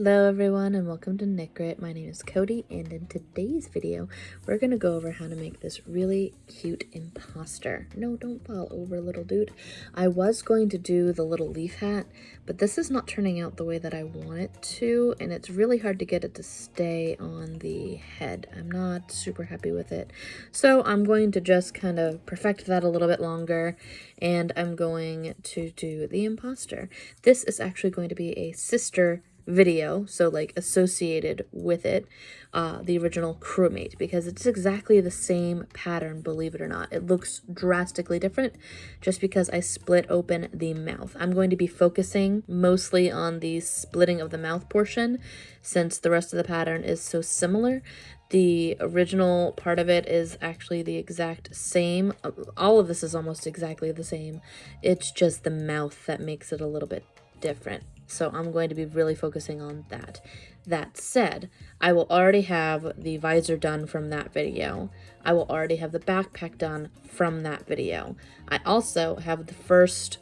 Hello everyone and welcome to Knit. My name is Cody, and in today's video we're going to go over how to make this really cute imposter. No, don't fall over, little dude. I was going to do the little leaf hat, but this is not turning out the way that I want it to, and it's really hard to get it to stay on the head. I'm not super happy with it. So I'm going to just kind of perfect that a little bit longer, and I'm going to do the imposter. This is actually going to be a sister video, so like associated with it, the original Crewmate, because it's exactly the same pattern, believe it or not. It looks drastically different just because I split open the mouth. I'm going to be focusing mostly on the splitting of the mouth portion since the rest of the pattern is so similar. The original part of it is actually the exact same. All of this is almost exactly the same. It's just the mouth that makes it a little bit different. So I'm going to be really focusing on that. That said, I will already have the visor done from that video. I will already have the backpack done from that video. I also have the first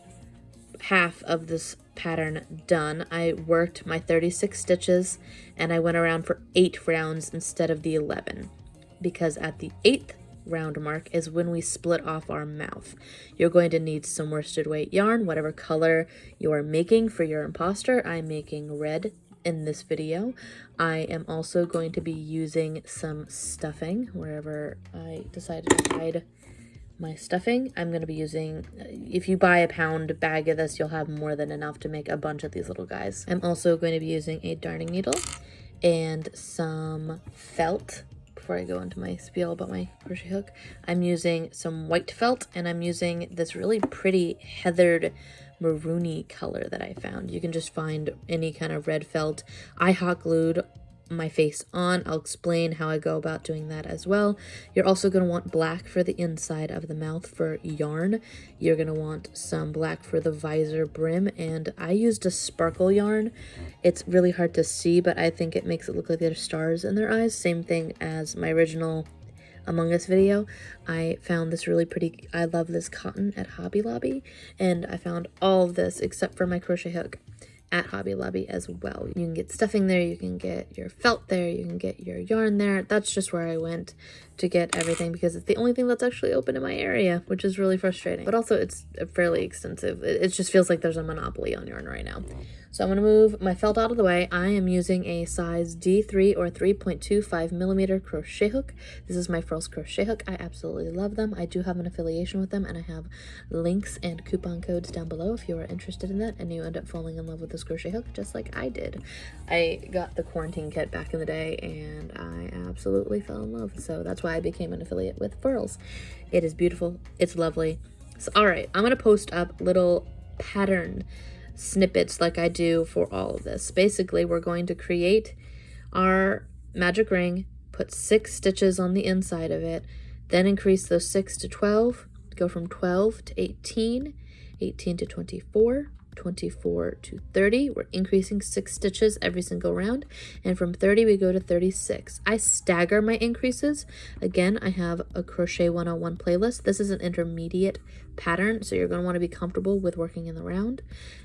half of this pattern done. I worked my 36 stitches and I went around for 8 rounds instead of the 11, because at the 8th round mark is when we split off our mouth. You're going to need some worsted weight yarn, whatever color you are making for your imposter. I'm making red in this video. I am also going to be using some stuffing wherever I decided to hide my stuffing. I'm going to be using, if you buy a pound bag of this, you'll have more than enough to make a bunch of these little guys. I'm also going to be using a darning needle and some felt. Before I go into my spiel about my crochet hook, I'm using some white felt, and I'm using this really pretty heathered maroony color that I found. You can just find any kind of red felt. I hot glued my face on. I'll explain how I go about doing that as well. You're also going to want black for the inside of the mouth for yarn. You're going to want some black for the visor brim, and I used a sparkle yarn. It's really hard to see, but I think it makes it look like there's stars in their eyes. Same thing as my original Among Us video. I found this really pretty, I love this cotton at Hobby Lobby, and I found all of this except for my crochet hook at Hobby Lobby as well. You can get stuffing there, you can get your felt there, you can get your yarn there. That's just where I went to get everything because it's the only thing that's actually open in my area, which is really frustrating. But also it's fairly extensive. It just feels like there's a monopoly on yarn right now. So I'm going to move my felt out of the way. I am using a size D3 or 3.25 millimeter crochet hook. This is my Frills crochet hook. I absolutely love them. I do have an affiliation with them, and I have links and coupon codes down below if you are interested in that and you end up falling in love with this crochet hook just like I did. I got the quarantine kit back in the day and I absolutely fell in love. So that's why I became an affiliate with Frills. It is beautiful. It's lovely. So all right, I'm going to post up little pattern snippets like I do for all of this. Basically, we're going to create our magic ring, put 6 stitches on the inside of it, then increase those 6 to 12, go from 12 to 18, 18 to 24, 24 to 30. We're increasing 6 stitches every single round, and from 30 we go to 36. I stagger my increases. Again, I have a Crochet 101 playlist. This is an intermediate pattern, so you're going to want to be comfortable with working in the round,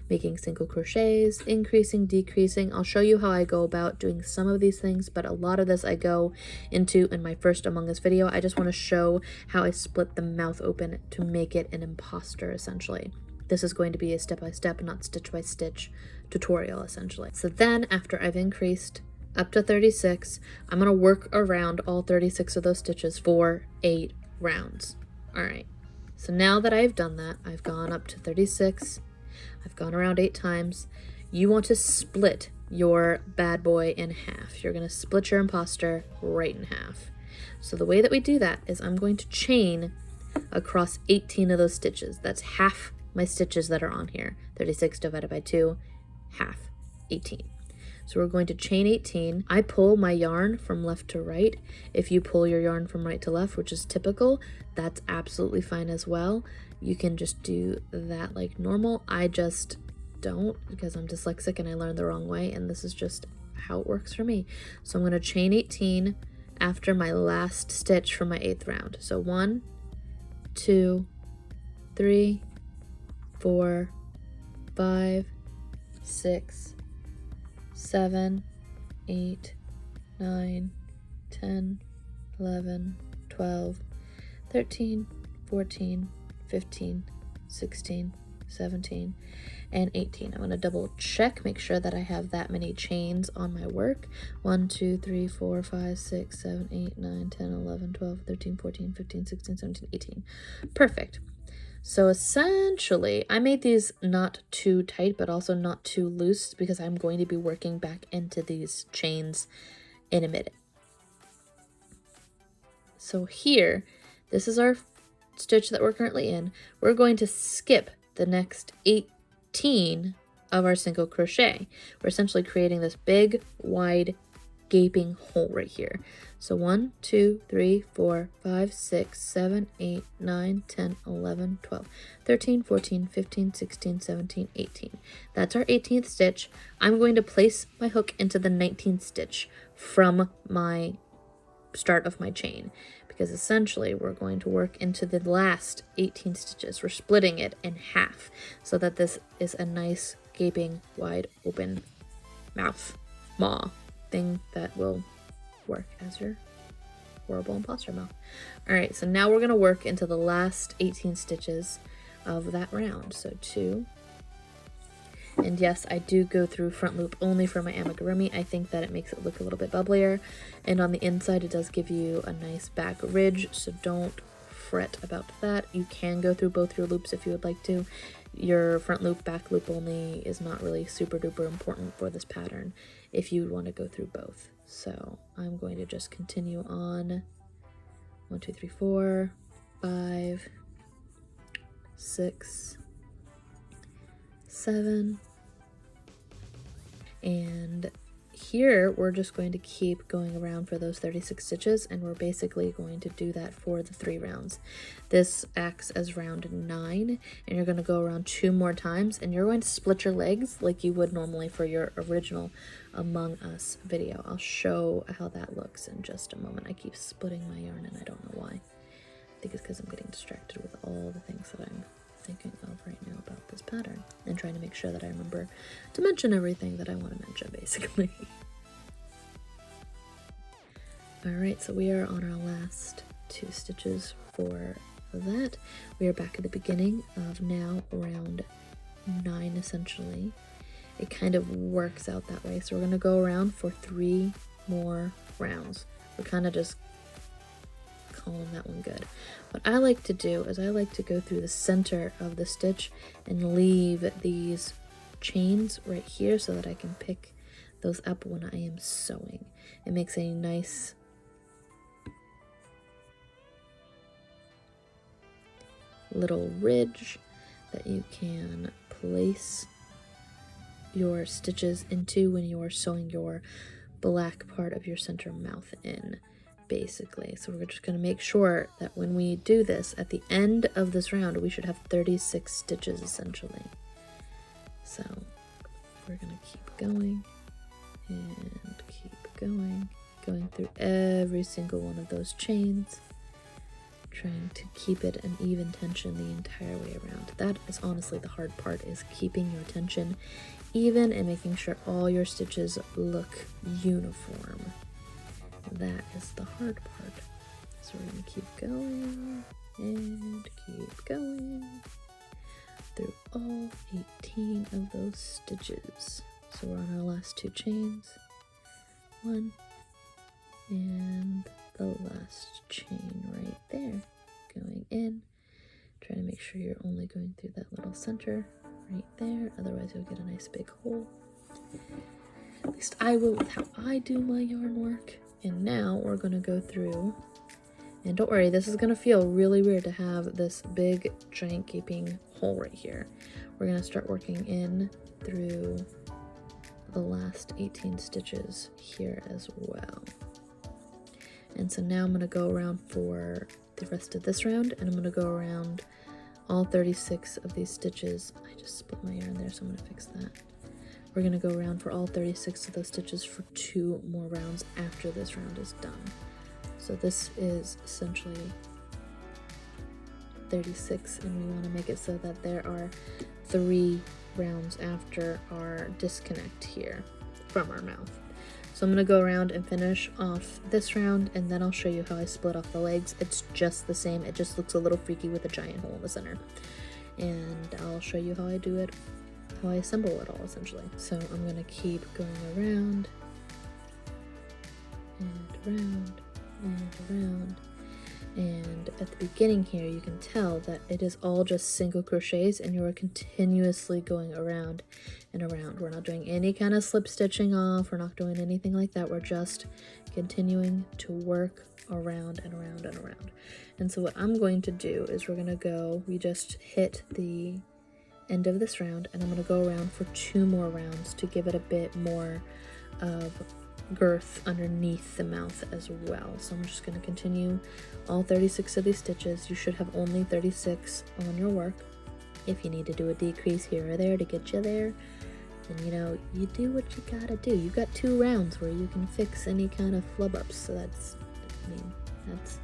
making single crochets, increasing, decreasing. I'll show you how I go about doing some of these things, but a lot of this I go into in my first Among Us video. I just want to show how I split the mouth open to make it an imposter, essentially. This is going to be a step-by-step, not stitch-by-stitch tutorial, essentially. So then, after I've increased up to 36, I'm going to work around all 36 of those stitches for 8 rounds. All right. So now that I've done that, I've gone up to 36. I've gone around 8 times. You want to split your bad boy in half. You're going to split your imposter right in half. So the way that we do that is I'm going to chain across 18 of those stitches. That's half my stitches that are on here. 36 divided by 2, half, 18. So we're going to chain 18. I pull my yarn from left to right. If you pull your yarn from right to left, which is typical, that's absolutely fine as well. You can just do that like normal. I just don't, because I'm dyslexic and I learned the wrong way, and this is just how it works for me. So I'm going to chain 18 after my last stitch from my 8th round. So 1, 2, 3, 4, 5, 6, 7, 8, 9, 10, 11, 12, 13, 14, 15, 16, 17, and 18. I'm going to double check, make sure that I have that many chains on my work. 1, 2, 3, 4, 5, 6, 7, 8, 9, 10, 11, 12, 13, 14, 15, 16, 17, 18. Perfect. So essentially, I made these not too tight, but also not too loose because I'm going to be working back into these chains in a minute. So here, this is our stitch that we're currently in. We're going to skip the next 18 of our single crochet. We're essentially creating this big, wide, gaping hole right here. So 1, 2, 3, 4, 5, 6, 7, 8, 9, 10, 11, 12, 13, 14, 15, 16, 17, 18. That's our 18th stitch. I'm going to place my hook into the 19th stitch from my start of my chain, because essentially we're going to work into the last 18 stitches. We're splitting it in half so that this is a nice gaping wide open mouth maw thing that will work as your horrible imposter mouth. All right, so now we're going to work into the last 18 stitches of that round. So 2, and yes, I do go through front loop only for my amigurumi. I think that it makes it look a little bit bubblier, and on the inside it does give you a nice back ridge, so don't fret about that. You can go through both your loops if you would like to. Your front loop, back loop only is not really super duper important for this pattern if you want to go through both. So I'm going to just continue on 1, 2, 3, 4, 5, 6, 7, and here we're just going to keep going around for those 36 stitches, and we're basically going to do that for the 3 rounds. This acts as round 9, and you're going to go around 2 more times, and you're going to split your legs like you would normally for your original Among Us video. I'll show how that looks in just a moment. I keep splitting my yarn and I don't know why. I think it's because I'm getting distracted with all the things that I'm thinking of right now about this pattern and trying to make sure that I remember to mention everything that I want to mention, basically. Alright, so we are on our last 2 stitches for that. We are back at the beginning of now round 9 essentially. It kind of works out that way. So we're going to go around for 3 more rounds. We're kind of just calling that one good. What I like to do is I like to go through the center of the stitch and leave these chains right here so that I can pick those up when I am sewing. It makes a nice little ridge that you can place your stitches into when you're sewing your black part of your center mouth in, basically. So we're just going to make sure that when we do this at the end of this round, we should have 36 stitches essentially. So we're going to keep going and keep going through every single one of those chains, trying to keep it an even tension the entire way around. That is honestly the hard part, is keeping your tension even and making sure all your stitches look uniform. That is the hard part. So we're going to keep going and keep going through all 18 of those stitches. So we're on our last 2 chains. 1 and the last chain right there. Going in. Try to make sure you're only going through that little center right there, otherwise you'll get a nice big hole. At least I will with how I do my yarn work. And now we're going to go through, and don't worry, this is going to feel really weird to have this big giant gaping hole right here. We're going to start working in through the last 18 stitches here as well. And so now I'm going to go around for the rest of this round, and I'm going to go around all 36 of these stitches. I just split my yarn there, so I'm going to fix that. We're going to go around for all 36 of those stitches for 2 more rounds after this round is done. So this is essentially 36, and we want to make it so that there are 3 rounds after our disconnect here from our mouth. So I'm going to go around and finish off this round, and then I'll show you how I split off the legs. It's just the same. It just looks a little freaky with a giant hole in the center. And I'll show you how I do it, how I assemble it all essentially. So I'm going to keep going around and around and around. And at the beginning here, you can tell that it is all just single crochets, and you are continuously going around and around. We're not doing any kind of slip stitching off. We're not doing anything like that. We're just continuing to work around and around and around. And so what I'm going to do is we're going to go, we just hit the end of this round, and I'm going to go around for 2 more rounds to give it a bit more of girth underneath the mouth as well. So I'm just going to continue all 36 of these stitches. You should have only 36 on your work. If you need to do a decrease here or there to get you there, then you know, you do what you gotta do. You've got 2 rounds where you can fix any kind of flub ups. So that's, I mean, that's,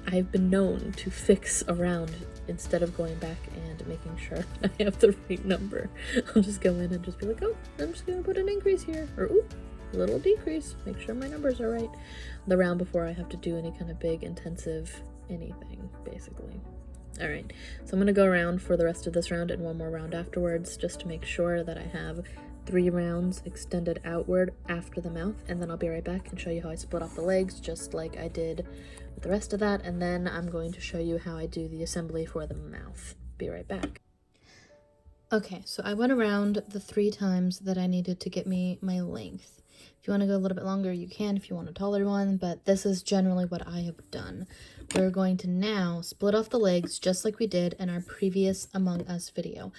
I've been known to fix a round instead of going back and making sure I have the right number. I'll just go in and just be like, oh, I'm just gonna put an increase here, or ooh, a little decrease, make sure my numbers are right. The round before I have to do any kind of big intensive anything, basically. All right, so I'm gonna go around for the rest of this round and 1 more round afterwards, just to make sure that I have 3 rounds extended outward after the mouth, and then I'll be right back and show you how I split off the legs, just like I did with the rest of that, and then I'm going to show you how I do the assembly for the mouth. Be right back. Okay, so I went around the 3 times that I needed to get me my length. If you want to go a little bit longer, you can if you want a taller one, but this is generally what I have done. We're going to now split off the legs just like we did in our previous Among Us video.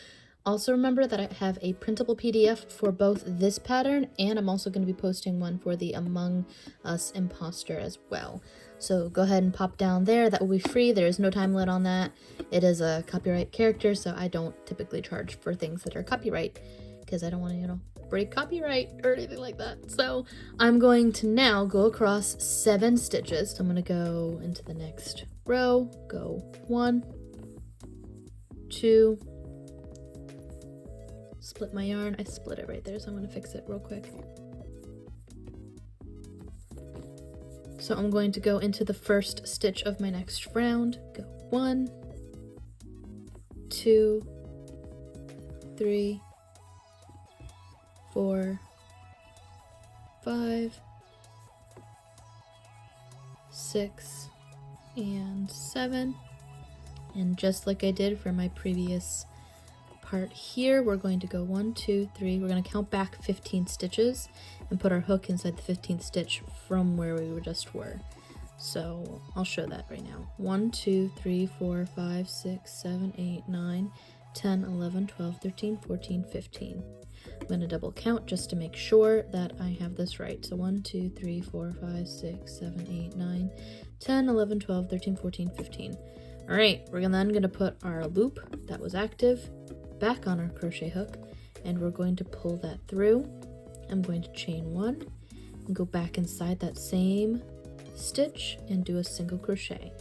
Also remember that I have a printable PDF for both this pattern, and I'm also going to be posting one for the Among Us Imposter as well. So go ahead and pop down there. That will be free. There is no time limit on that. It is a copyright character, so I don't typically charge for things that are copyright because I don't want to, you know, break copyright or anything like that. So I'm going to now go across 7 stitches. So I'm going to go into the next row, go 1, 2, split my yarn. I split it right there, so I'm going to fix it real quick. So I'm going to go into the first stitch of my next round, go 1, 2, 3, 4, 5, 6, and 7. And just like I did for my previous part here, we're going to go 1, 2, 3. We're going to count back 15 stitches and put our hook inside the 15th stitch from where we just were. So I'll show that right now. 1, 2, 3, 4, 5, 6, 7, 8, 9, 10, 11, 12, 13, 14, 15. I'm going to double count just to make sure that I have this right. So 1, 2, 3, 4, 5, 6, 7, 8, 9, 10, 11, 12, 13, 14, 15. All right, we're then going to put our loop that was active back on our crochet hook, and we're going to pull that through. I'm going to chain 1 and go back inside that same stitch and do a single crochet.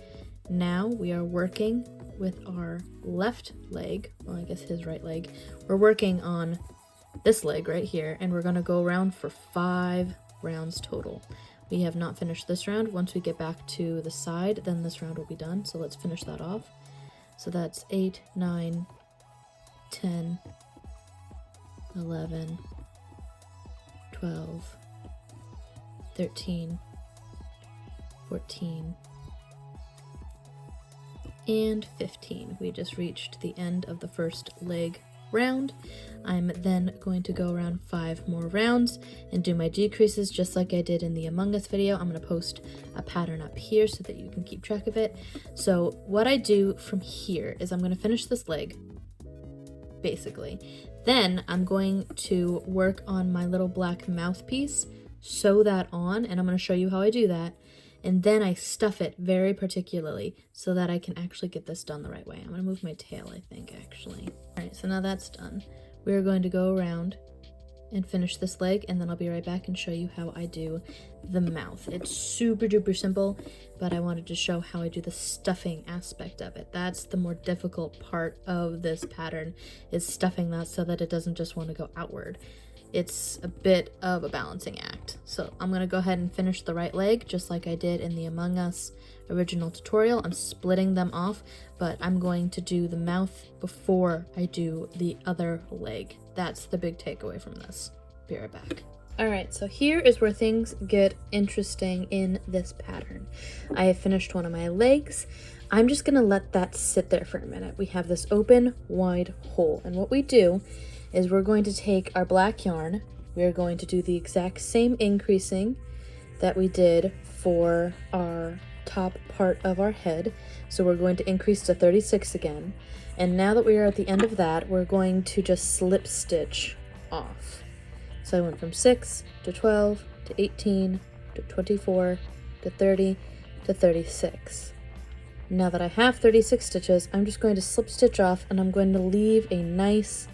Now we are working with our left leg, well, I guess his right leg. We're working on this leg right here, and we're going to go around for 5 rounds total. We have not finished this round. Once we get back to the side, then this round will be done. So let's finish that off. So that's 8, 9, 10, 11, 12, 13, 14, and 15. We just reached the end of the first leg round. I'm then going to go around 5 more rounds and do my decreases just like I did in the Among Us video. I'm going to post a pattern up here so that you can keep track of it. So what I do from here is I'm going to finish this leg, basically. Then I'm going to work on my little black mouthpiece, sew that on, and I'm going to show you how I do that. And then I stuff it very particularly so that I can actually get this done the right way. I'm going to move my tail, I think, actually. All right, so now that's done. We're going to go around and finish this leg, and then I'll be right back and show you how I do the mouth. It's super duper simple, but I wanted to show how I do the stuffing aspect of it. That's the more difficult part of this pattern, is stuffing that so that it doesn't just want to go outward. it's a bit of a balancing act. So I'm gonna go ahead and finish the right leg just like I did in the Among Us original tutorial. I'm splitting them off, but I'm going to do the mouth before I do the other leg. That's the big takeaway from this. Be right back. Alright, so here is where things get interesting in this pattern. I have finished one of my legs. I'm just gonna let that sit there for a minute. We have this open, wide hole, and what we do is we're going to take our black yarn, we're going to do the exact same increasing that we did for our top part of our head. So we're going to increase to 36 again. And now that we are at the end of that, we're going to just slip stitch off. So I went from 6 to 12 to 18 to 24 to 30 to 36. Now that I have 36 stitches, I'm just going to slip stitch off and I'm going to leave a nice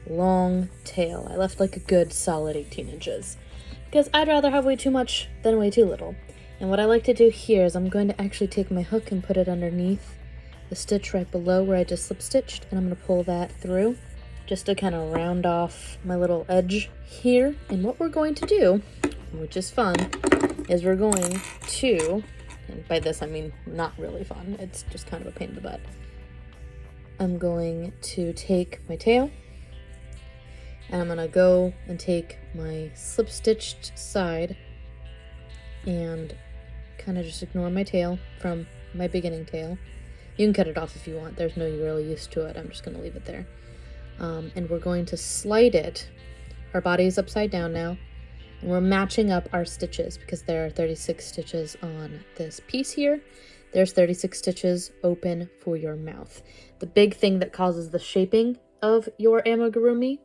long tail. I left like a good solid 18 inches because I'd rather have way too much than way too little. And what I like to do here is I'm going to actually take my hook and put it underneath the stitch right below where I just slip stitched, and I'm going to pull that through just to kind of round off my little edge here. And what we're going to do, which is fun, is we're going to, and by this I mean not really fun, it's just kind of a pain in the butt. I'm going to take my tail and I'm gonna go and take my slip stitched side and kind of just ignore my tail from my beginning tail. You can cut it off if you want, there's no real use to it, I'm just gonna leave it there. And we're going to slide it. Our body is upside down now, and we're matching up our stitches because there are 36 stitches on this piece here. There's 36 stitches open for your mouth. The big thing that causes the shaping of your amigurumi,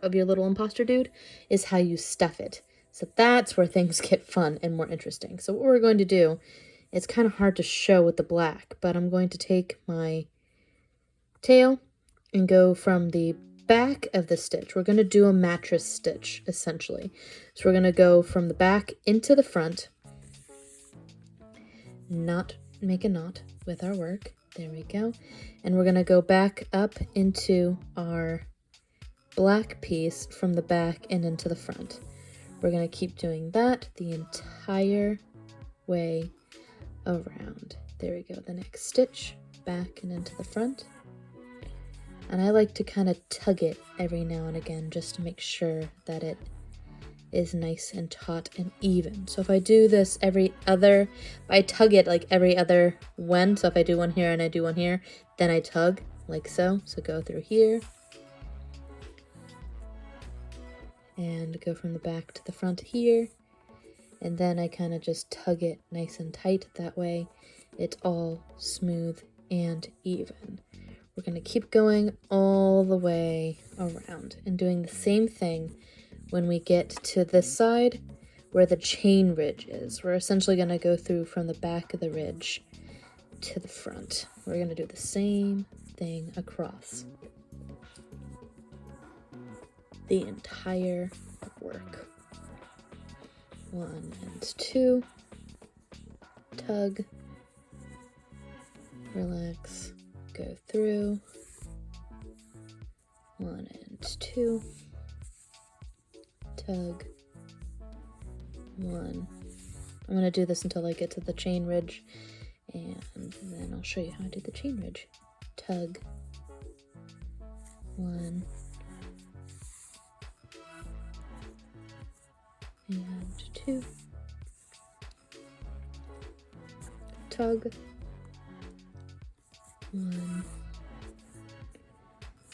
of your little imposter dude, is how you stuff it. So that's where things get fun and more interesting. So what we're going to do, it's kind of hard to show with the black, but I'm going to take my tail and go from the back of the stitch. We're going to do a mattress stitch, essentially. So we're going to go from the back into the front, not make a knot with our work. There we go. And we're going to go back up into our black piece from the back and into the front. We're going to keep doing that the entire way around. There we go. The next stitch, back and into the front. And I like to kind of tug it every now and again just to make sure that it is nice and taut and even. So if I do this I tug it like every other one. So if I do one here and I do one here, then I tug like so. So go through here and go from the back to the front here. And then I kind of just tug it nice and tight. That way it's all smooth and even. We're going to keep going all the way around and doing the same thing when we get to this side where the chain ridge is. We're essentially going to go through from the back of the ridge to the front. We're going to do the same thing across the entire work. 1 and 2, tug, relax, go through, 1 and 2, tug, 1. I'm going to do this until I get to the chain ridge, and then I'll show you how I do the chain ridge. Tug, 1, and 2, tug, 1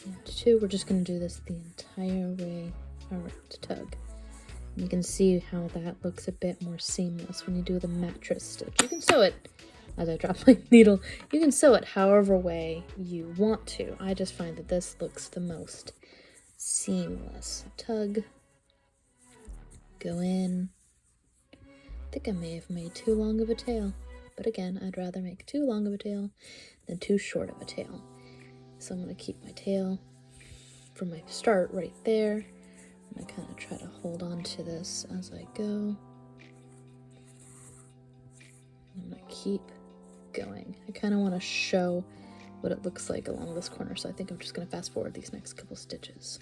and 2. We're just going to do this the entire way around. Tug. And you can see how that looks a bit more seamless when you do the mattress stitch. You can sew it, as I drop my needle, you can sew it however way you want to. I just find that this looks the most seamless. Tug, go in. I think I may have made too long of a tail, but again, I'd rather make too long of a tail than too short of a tail. So I'm going to keep my tail from my start right there. I'm going to kind of try to hold on to this as I go. I'm going to keep going. I kind of want to show what it looks like along this corner, so I think I'm just going to fast forward these next couple stitches.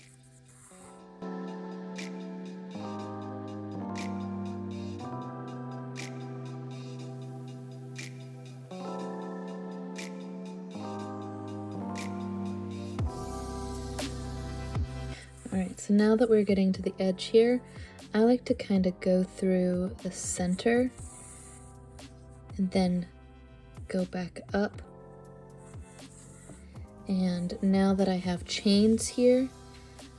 Alright, so now that we're getting to the edge here, I like to kind of go through the center and then go back up. And now that I have chains here,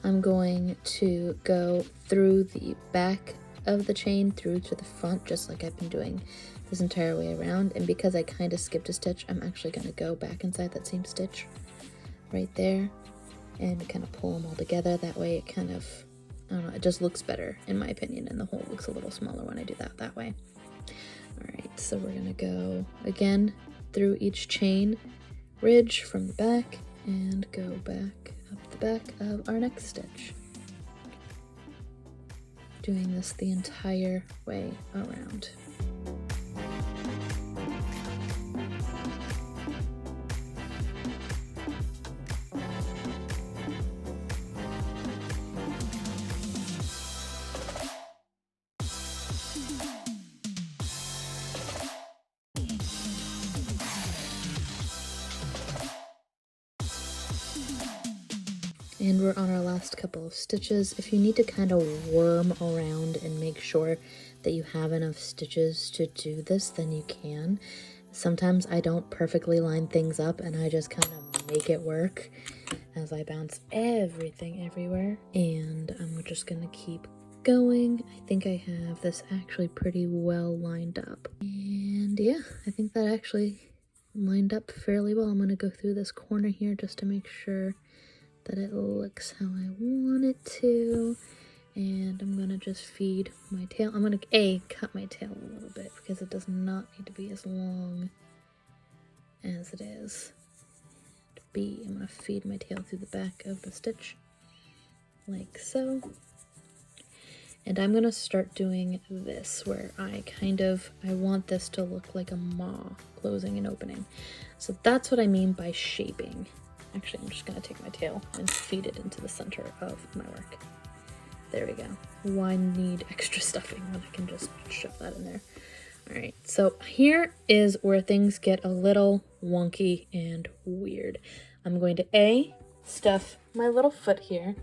I'm going to go through the back of the chain through to the front, just like I've been doing this entire way around. And because I kind of skipped a stitch, I'm actually going to go back inside that same stitch right there and kind of pull them all together. That way it kind of, I don't know, it just looks better in my opinion, and the hole looks a little smaller when I do that way. All right, so we're going to go again through each chain ridge from the back and go back up the back of our next stitch. Doing this the entire way around. And we're on our last couple of stitches. If you need to kind of worm around and make sure that you have enough stitches to do this, then you can. Sometimes I don't perfectly line things up and I just kind of make it work as I bounce everything everywhere. And I'm just gonna keep going. I think I have this actually pretty well lined up. And yeah, I think that actually lined up fairly well. I'm gonna go through this corner here just to make sure that it looks how I want it to. And I'm gonna just feed my tail. I'm gonna cut my tail a little bit because it does not need to be as long as it is. I'm gonna feed my tail through the back of the stitch like so. And I'm gonna start doing this where I want this to look like a maw closing and opening. So that's what I mean by shaping. Actually, I'm just gonna take my tail and feed it into the center of my work. There we go. Why need extra stuffing when I can just shove that in there? All right, so here is where things get a little wonky and weird. I'm going to stuff my little foot here.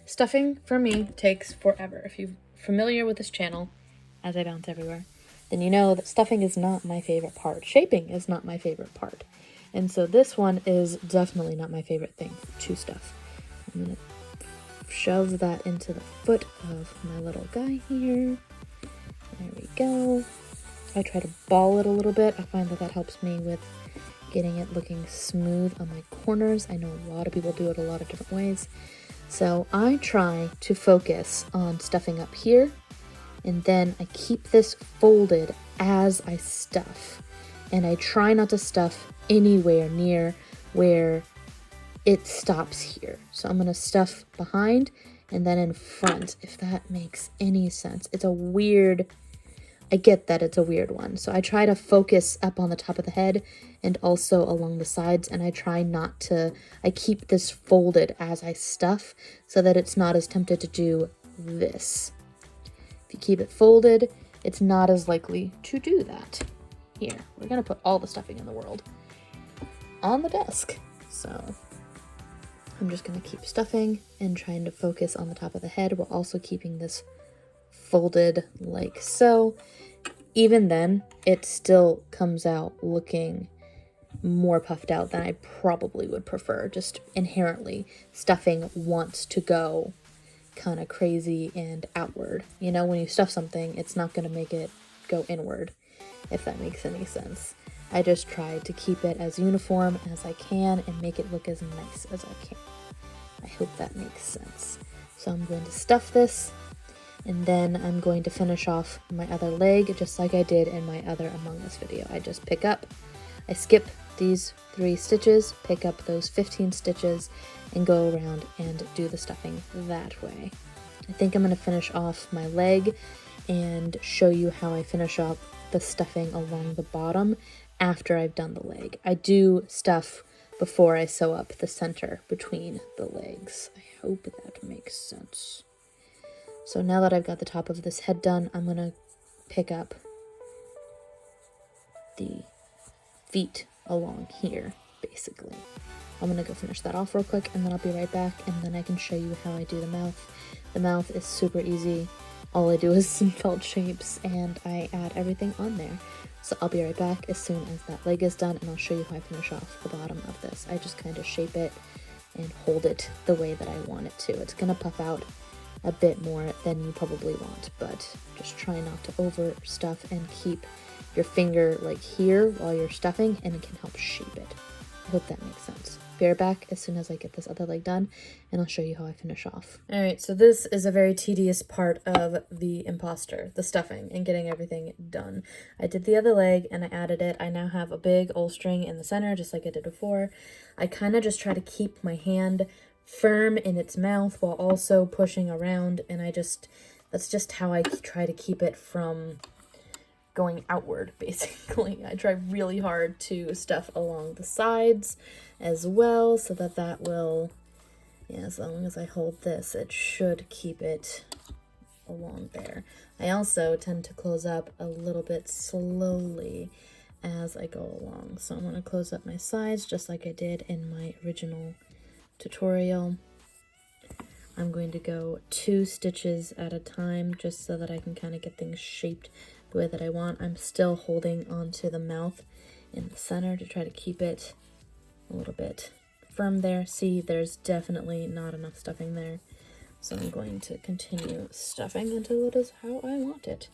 Stuffing for me takes forever. If you're familiar with this channel, as I bounce everywhere, then you know that stuffing is not my favorite part. Shaping is not my favorite part. And so this one is definitely not my favorite thing to stuff. I'm gonna shove that into the foot of my little guy here. There we go. I try to ball it a little bit. I find that that helps me with getting it looking smooth on my corners. I know a lot of people do it a lot of different ways. So I try to focus on stuffing up here, and then I keep this folded as I stuff. And I try not to stuff anywhere near where it stops here. So I'm gonna stuff behind and then in front, if that makes any sense. It's a weird, I get that it's a weird one. So I try to focus up on the top of the head and also along the sides, and I try not to, I keep this folded as I stuff so that it's not as tempted to do this. If you keep it folded, it's not as likely to do that. Here, we're gonna put all the stuffing in the world on the desk. So I'm just gonna keep stuffing and trying to focus on the top of the head while also keeping this folded like so. Even then, it still comes out looking more puffed out than I probably would prefer. Just inherently, stuffing wants to go kind of crazy and outward. You know, when you stuff something, it's not gonna make it go inward, if that makes any sense. I just try to keep it as uniform as I can and make it look as nice as I can. I hope that makes sense. So I'm going to stuff this, and then I'm going to finish off my other leg just like I did in my other Among Us video. I just pick up, I skip these 3 stitches, pick up those 15 stitches, and go around and do the stuffing that way. I think I'm going to finish off my leg and show you how I finish up the stuffing along the bottom after I've done the leg. I do stuff before I sew up the center between the legs. I hope that makes sense. So now that I've got the top of this head done, I'm gonna pick up the feet along here, basically. I'm gonna go finish that off real quick, and then I'll be right back, and then I can show you how I do the mouth. The mouth is super easy. All I do is some felt shapes, and I add everything on there. So I'll be right back as soon as that leg is done, and I'll show you how I finish off the bottom of this. I just kind of shape it and hold it the way that I want it to. It's gonna puff out a bit more than you probably want, but just try not to overstuff and keep your finger like here while you're stuffing, and it can help shape it. I hope that makes sense. Be right back as soon as I get this other leg done, and I'll show you how I finish off. All right, so this is a very tedious part of the imposter, the stuffing and getting everything done. I did the other leg and I added it. I now have a big old string in the center, just like I did before. I kind of just try to keep my hand firm in its mouth while also pushing around, and that's just how I try to keep it from going outward, basically. I try really hard to stuff along the sides as well, so that will, yeah, as long as I hold this, it should keep it along there. I also tend to close up a little bit slowly as I go along. So I'm going to close up my sides just like I did in my original tutorial. I'm going to go 2 stitches at a time just so that I can kind of get things shaped the way that I want. I'm still holding onto the mouth in the center to try to keep it a little bit firm there. See, there's definitely not enough stuffing there. So I'm going to continue stuffing until it is how I want it.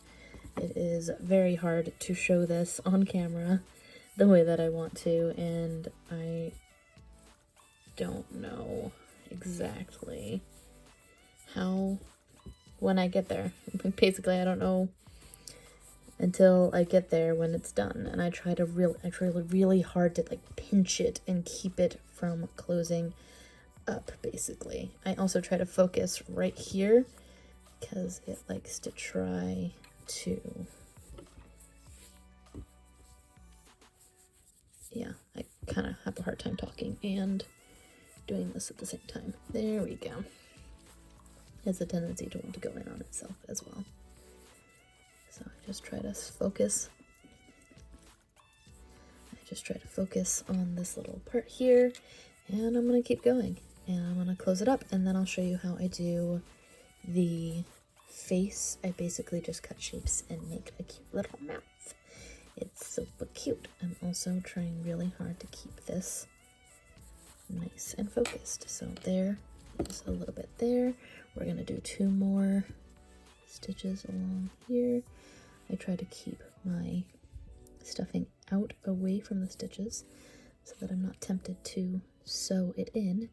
It is very hard to show this on camera the way that I want to, and I don't know exactly how when I get there. Basically, I don't know until I get there when it's done, and I try really hard to like pinch it and keep it from closing up, basically. I also try to focus right here because it likes to try to, yeah, I kind of have a hard time talking and doing this at the same time. There we go. It has a tendency to want to go in on itself as well. So I just try to focus. On this little part here, and I'm going to keep going. And I'm going to close it up, and then I'll show you how I do the face. I basically just cut shapes and make a cute little mouth. It's super cute. I'm also trying really hard to keep this nice and focused. So there is a little bit there. We're going to do 2 more stitches along here. I try to keep my stuffing out away from the stitches so that I'm not tempted to sew it in.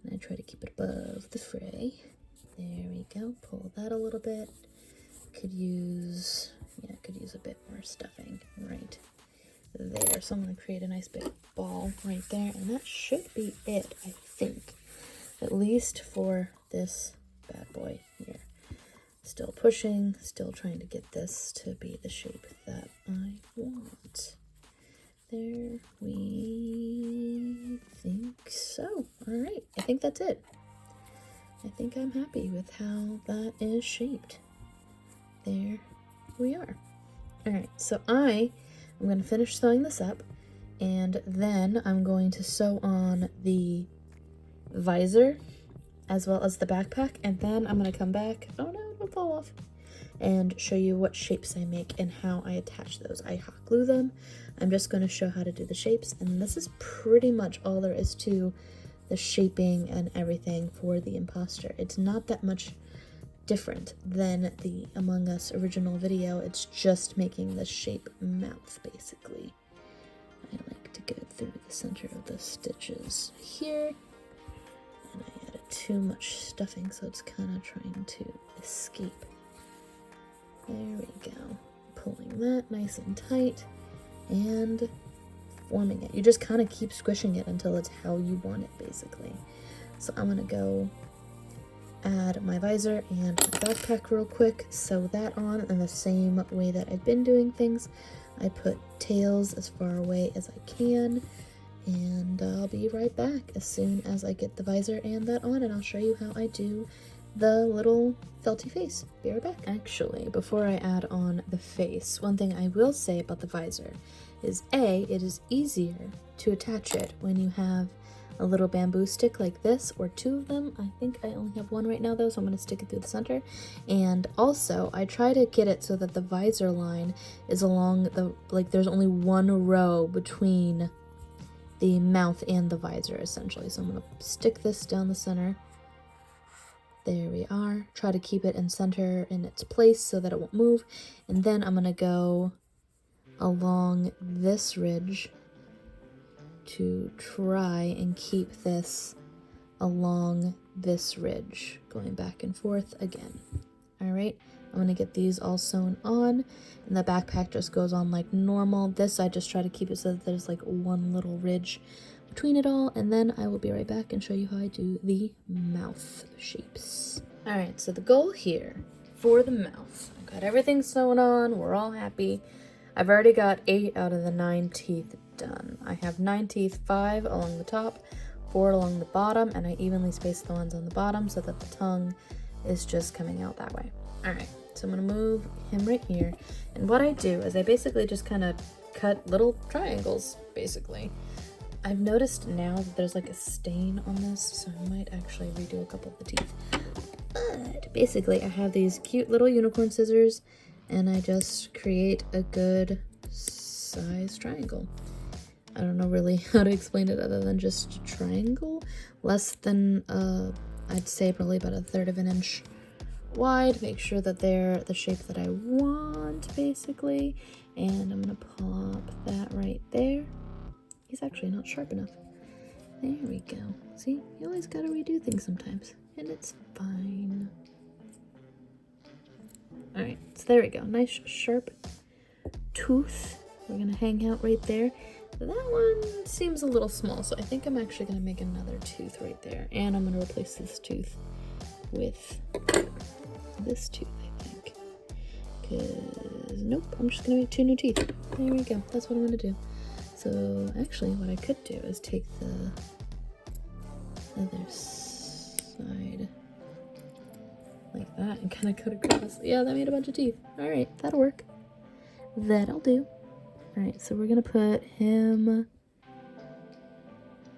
And I try to keep it above the fray. There we go. Pull that a little bit. Could use a bit more stuffing right there. So I'm going to create a nice big ball right there, and that should be it, I think. At least for this bad boy here. Still pushing, still trying to get this to be the shape that I want. There we think so. All right, I think that's it. I think I'm happy with how that is shaped. There we are. All right, so I'm going to finish sewing this up, and then I'm going to sew on the visor as well as the backpack, and then I'm going to come back, oh no, don't fall off, and show you what shapes I make and how I attach those. I hot glue them. I'm just going to show how to do the shapes, and this is pretty much all there is to the shaping and everything for the imposter. It's not that much different than the Among Us original video. It's just making the shape mouth, basically. I like to go through the center of the stitches here, and I added too much stuffing, so it's kind of trying to escape. There we go. Pulling that nice and tight and forming it. You just kind of keep squishing it until it's how you want it, basically. So I'm going to go add my visor and my backpack real quick, sew that on in the same way that I've been doing things. I put tails as far away as I can, and I'll be right back as soon as I get the visor and that on, and I'll show you how I do the little felty face. Be right back. Actually, before I add on the face, one thing I will say about the visor is it is easier to attach it when you have a little bamboo stick like this, or two of them. I think I only have one right now though, so I'm going to stick it through the center. And also I try to get it so that the visor line is along the, like there's only one row between the mouth and the visor essentially. So I'm going to stick this down the center. There we are. Try to keep it in center in its place so that it won't move. And then I'm going to go along this ridge to try and keep this along this ridge, going back and forth again. All right, I'm gonna get these all sewn on, and the backpack just goes on like normal. This I just try to keep it so that there's like one little ridge between it all, and then I will be right back and show you how I do the mouth shapes. All right, so the goal here for the mouth, I've got everything sewn on, we're all happy. I've already got 8 out of the 9 teeth done. I have 9 teeth, 5 along the top, 4 along the bottom, and I evenly space the ones on the bottom so that the tongue is just coming out that way. All right, so I'm gonna move him right here. And what I do is I basically just kind of cut little triangles, basically. I've noticed now that there's like a stain on this, so I might actually redo a couple of the teeth. But basically I have these cute little unicorn scissors, and I just create a good size triangle. I don't know really how to explain it other than just a triangle. Less than, I'd say probably about 1/3 of an inch wide. Make sure that they're the shape that I want, basically. And I'm gonna pop that right there. He's actually not sharp enough. There we go. See, you always gotta redo things sometimes, and it's fine. All right, so there we go. Nice sharp tooth. We're gonna hang out right there. That one seems a little small, so I think I'm actually gonna make another tooth right there. And I'm gonna replace this tooth with this tooth, I think. Cause nope, I'm just gonna make 2 new teeth. There we go, that's what I'm gonna do. So actually what I could do is take the other side like that and kind of cut across. Yeah, that made a bunch of teeth. All right, that'll work. That'll do. All right, so we're gonna put him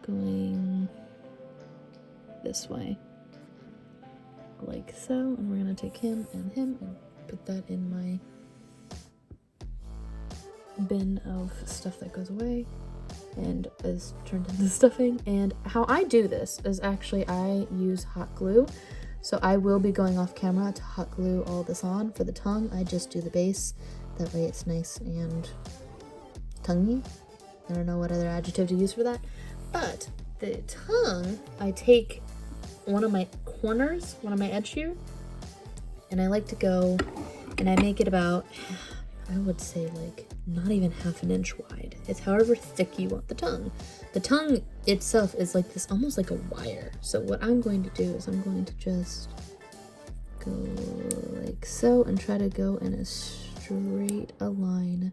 going this way, like so, and we're gonna take him and put that in my bin of stuff that goes away and is turned into stuffing. And how I do this is actually I use hot glue. So I will be going off camera to hot glue all this on. For the tongue, I just do the base. That way it's nice and tonguey. I don't know what other adjective to use for that. But the tongue, I take one of my corners, one of my edge here, and I like to go and I make it about, I would say like not even 1/2 inch wide. It's however thick you want the tongue. The tongue itself is like this, almost like a wire. So what I'm going to do is I'm going to just go like so and try to go in as straight a line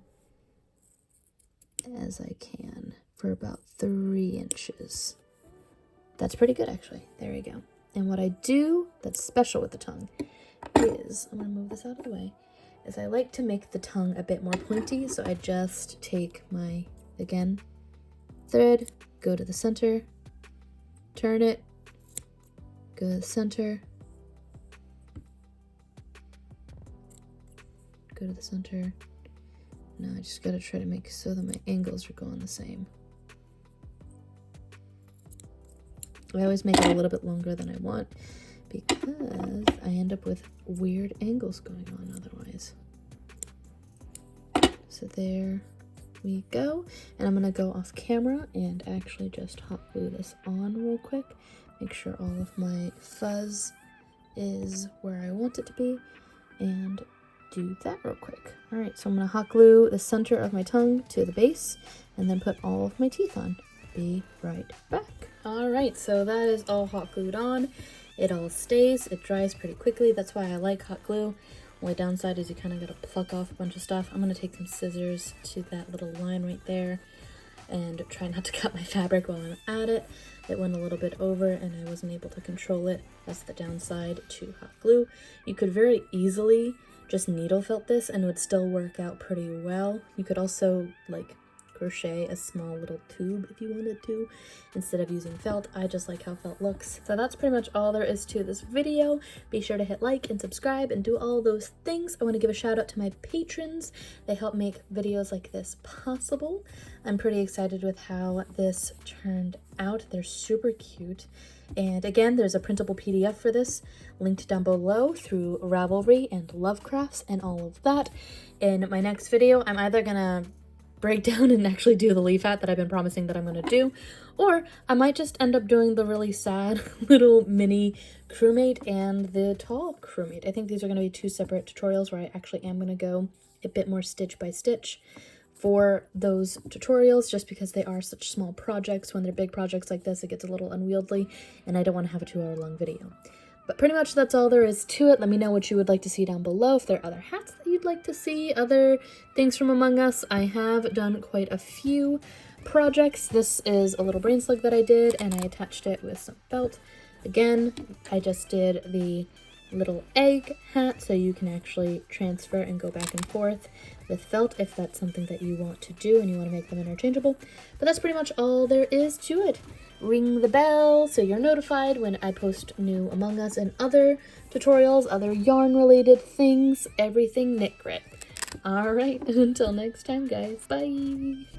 as I can for about 3 inches. That's pretty good actually. There we go. And what I do that's special with the tongue is, I'm gonna move this out of the way, is I like to make the tongue a bit more pointy. So I just take my, again, thread, go to the center, turn it, go to the center, go to the center. Now I just gotta try to make so that my angles are going the same. I always make it a little bit longer than I want because I end up with weird angles going on otherwise. So there we go. And I'm gonna go off camera and actually just hot glue this on real quick. Make sure all of my fuzz is where I want it to be and do that real quick. All right, so I'm gonna hot glue the center of my tongue to the base and then put all of my teeth on. Be right back. All right, so that is all hot glued on. It all stays, it dries pretty quickly. That's why I like hot glue. Only downside is you kind of gotta pluck off a bunch of stuff. I'm gonna take some scissors to that little line right there and try not to cut my fabric while I'm at it. It went a little bit over and I wasn't able to control it. That's the downside to hot glue. You could very easily just needle felt this and it would still work out pretty well. You could also like crochet a small little tube if you wanted to, instead of using felt. I just like how felt looks. So that's pretty much all there is to this video. Be sure to hit like and subscribe and do all those things. I want to give a shout out to my patrons. They help make videos like this possible. I'm pretty excited with how this turned out. They're super cute. And again, there's a printable PDF for this linked down below through Ravelry and Lovecrafts and all of that. In my next video, I'm either gonna break down and actually do the leaf hat that I've been promising that I'm gonna do, or I might just end up doing the really sad little mini crewmate and the tall crewmate. I think these are gonna be two separate tutorials where I actually am gonna go a bit more stitch by stitch for those tutorials, just because they are such small projects. When they're big projects like this, it gets a little unwieldy, and I don't want to have a 2-hour long video. But pretty much that's all there is to it. Let me know what you would like to see down below. If there are other hats that you'd like to see, other things from Among Us. I have done quite a few projects. This is a little brain slug that I did, and I attached it with some felt. Again, I just did the little egg hat, so you can actually transfer and go back and forth with felt if that's something that you want to do and you want to make them interchangeable. But that's pretty much all there is to it. Ring the bell so you're notified when I post new Among Us and other tutorials, other yarn related things, everything knit grit. Alright, until next time guys, bye!